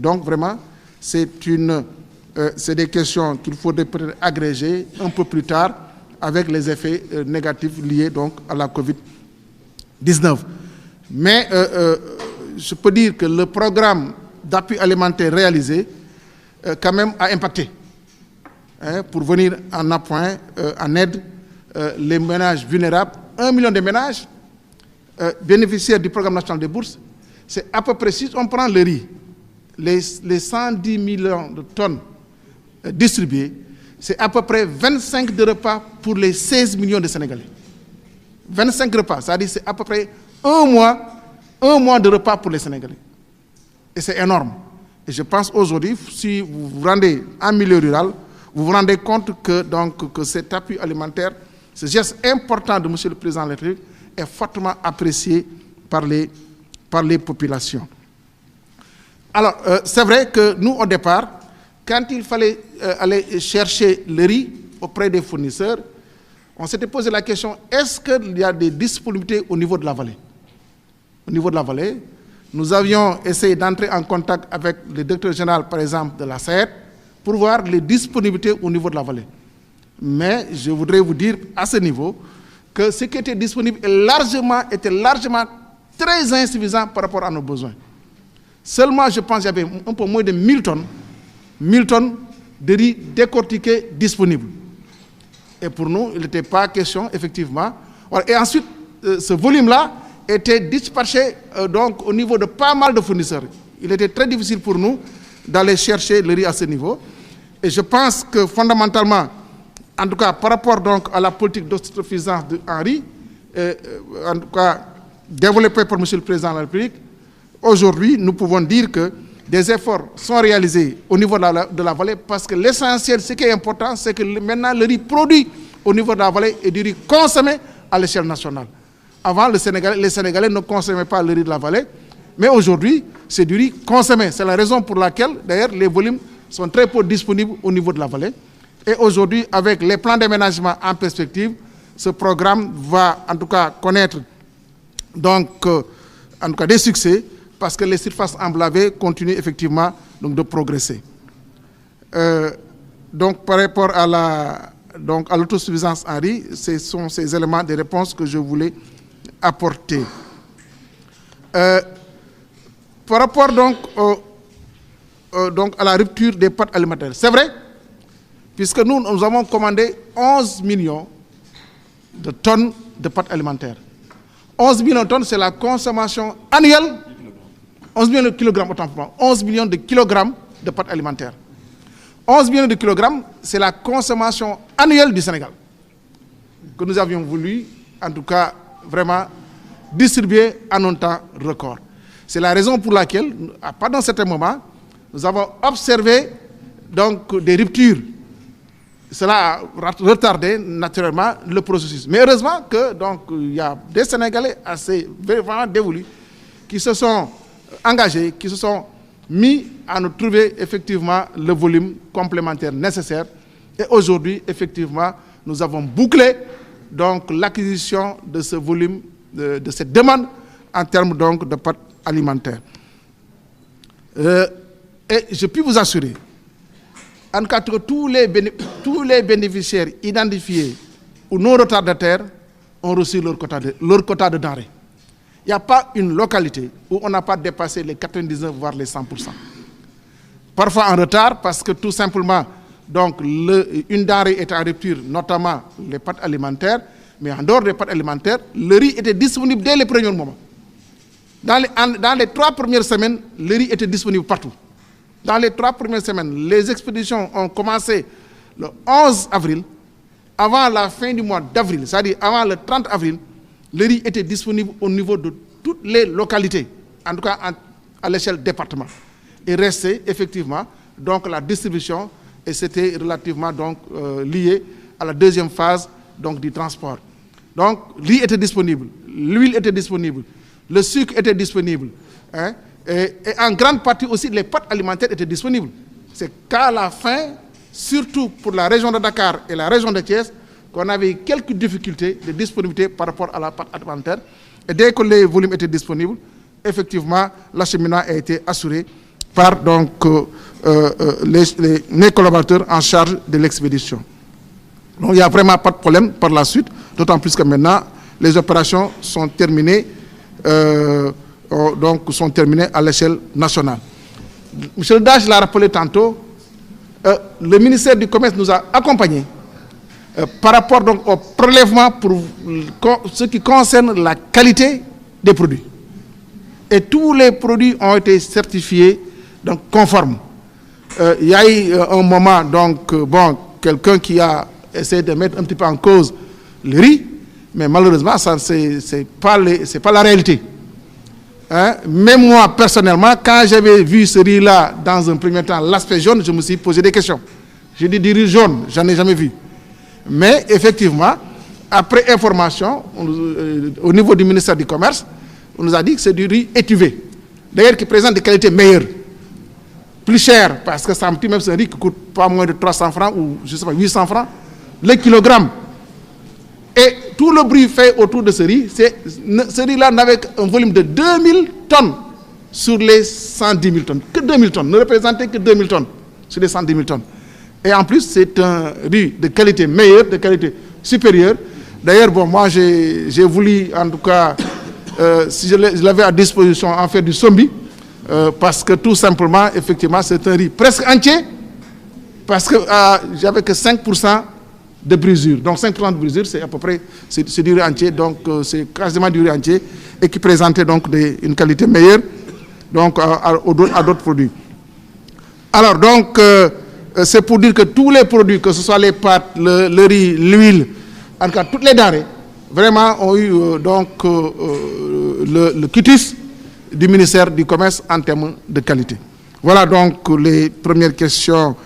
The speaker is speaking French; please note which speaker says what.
Speaker 1: Donc vraiment, c'est des questions qu'il faudrait peut-être agréger un peu plus tard avec les effets négatifs liés donc à la COVID-19. Mais je peux dire que le programme d'appui alimentaire réalisé quand même a impacté pour venir en appoint, en aide les ménages vulnérables. 1 million de ménages bénéficiaires du programme national des bourses, c'est à peu près, si on prend le riz, les 110 millions de tonnes distribuées, c'est à peu près 25 de repas pour les 16 millions de Sénégalais. 25 repas, c'est-à-dire c'est à peu près un mois de repas pour les Sénégalais. Et c'est énorme. Et je pense aujourd'hui, si vous vous rendez en milieu rural, vous vous rendez compte que cet appui alimentaire, ce geste important de M. le Président de la République est fortement apprécié par les populations. Alors, c'est vrai que nous, au départ, quand il fallait aller chercher le riz auprès des fournisseurs, on s'était posé la question, est-ce qu'il y a des disponibilités au niveau de la vallée? Au niveau de la vallée, nous avions essayé d'entrer en contact avec le directeur général, par exemple, de la SAED, pour voir les disponibilités au niveau de la vallée. Mais je voudrais vous dire, à ce niveau, que ce qui était disponible était largement très insuffisant par rapport à nos besoins. Seulement, je pense qu'il y avait un peu moins de 1000 tonnes de riz décortiqué disponibles. Et pour nous, il n'était pas question, effectivement. Et ensuite, ce volume-là était dispatché donc, au niveau de pas mal de fournisseurs. Il était très difficile pour nous d'aller chercher le riz à ce niveau. Et je pense que fondamentalement, en tout cas par rapport donc, à la politique d'autosuffisance de Henri, en tout cas développée par M. le Président de la République, aujourd'hui, nous pouvons dire que des efforts sont réalisés au niveau de la vallée parce que l'essentiel, ce qui est important, c'est que maintenant le riz produit au niveau de la vallée est du riz consommé à l'échelle nationale. Avant, les Sénégalais ne consommaient pas le riz de la vallée, mais aujourd'hui, c'est du riz consommé. C'est la raison pour laquelle, d'ailleurs, les volumes sont très peu disponibles au niveau de la vallée. Et aujourd'hui, avec les plans d'aménagement en perspective, ce programme va en tout cas connaître donc, en tout cas des succès parce que les surfaces emblavées continuent effectivement donc, de progresser. Donc par rapport à l'autosuffisance en riz, ce sont ces éléments de réponse que je voulais apporter. Par rapport donc, à la rupture des pâtes alimentaires, c'est vrai, puisque nous avons commandé 11 millions de tonnes de pâtes alimentaires. 11 millions de tonnes, c'est la consommation annuelle, 11 millions de kilogrammes, autant pour moi, 11 millions de kilogrammes de pâtes alimentaires. 11 millions de kilogrammes, c'est la consommation annuelle du Sénégal, que nous avions voulu, en tout cas, vraiment distribuer en un temps record. C'est la raison pour laquelle, pendant certains moments, nous avons observé donc, des ruptures. Cela a retardé naturellement le processus. Mais heureusement qu'il y a des Sénégalais assez vraiment dévolus qui se sont engagés, qui se sont mis à nous trouver effectivement le volume complémentaire nécessaire. Et aujourd'hui, effectivement, nous avons bouclé donc l'acquisition de ce volume, de cette demande en termes donc de pâtes alimentaires. Et je puis vous assurer, en tout cas, que tous les bénéficiaires identifiés ou non retardataires ont reçu leur quota de denrées. Il n'y a pas une localité où on n'a pas dépassé les 99, voire les 100%. Parfois en retard, parce que tout simplement, donc, une denrée est en rupture, notamment les pâtes alimentaires, mais en dehors des pâtes alimentaires, le riz était disponible dès les premiers moments. Dans les 3 premières semaines, le riz était disponible partout. Dans les 3 premières semaines, les expéditions ont commencé le 11 avril. Avant la fin du mois d'avril, c'est-à-dire avant le 30 avril, le riz était disponible au niveau de toutes les localités, en tout cas à l'échelle département. Il restait effectivement donc, la distribution et c'était relativement donc, lié à la deuxième phase donc, du transport. Donc, le riz était disponible, l'huile était disponible, le sucre était disponible. Hein, et en grande partie aussi, les pâtes alimentaires étaient disponibles. C'est qu'à la fin, surtout pour la région de Dakar et la région de Thiès, qu'on avait quelques difficultés de disponibilité par rapport à la pâte alimentaire. Et dès que les volumes étaient disponibles, effectivement, l'acheminement a été assuré par donc, mes collaborateurs en charge de l'expédition. Donc il n'y a vraiment pas de problème par la suite, d'autant plus que maintenant, les opérations sont terminées, sont terminées à l'échelle nationale. M. Dage l'a rappelé tantôt, le ministère du Commerce nous a accompagnés par rapport donc, au prélèvement pour ce qui concerne la qualité des produits. Et tous les produits ont été certifiés donc, conformes. Il y a eu un moment, donc, bon, quelqu'un qui a essayé de mettre un petit peu en cause le riz, mais malheureusement, ce n'est pas la réalité. Hein? Même moi, personnellement, quand j'avais vu ce riz-là, dans un premier temps, l'aspect jaune, je me suis posé des questions. J'ai dit du riz jaune, j'en ai jamais vu. Mais effectivement, après information, au niveau du ministère du Commerce, on nous a dit que c'est du riz étuvé. D'ailleurs, qui présente des qualités meilleures. Plus cher, parce que ça me dit même c'est un riz qui coûte pas moins de 300 francs ou je sais pas, 800 francs le kilogramme. Et tout le bruit fait autour de ce riz, ce riz-là n'avait un volume de 2000 tonnes sur les 110 000 tonnes. Que 2000 tonnes, ne représentait que 2000 tonnes sur les 110 000 tonnes. Et en plus, c'est un riz de qualité meilleure, de qualité supérieure. D'ailleurs, bon, moi, j'ai voulu, en tout cas, si je l'avais à disposition, en faire du sombi, parce que tout simplement, effectivement, c'est un riz presque entier, parce que j'avais que 5% de brisure. Donc 5% de brisure, c'est à peu près, c'est du riz entier, donc c'est quasiment du riz entier, et qui présentait donc une qualité meilleure donc, à d'autres produits. Alors donc, c'est pour dire que tous les produits, que ce soit les pâtes, le riz, l'huile, en tout cas toutes les denrées, vraiment ont eu le quitus du ministère du Commerce en termes de qualité. Voilà donc les premières questions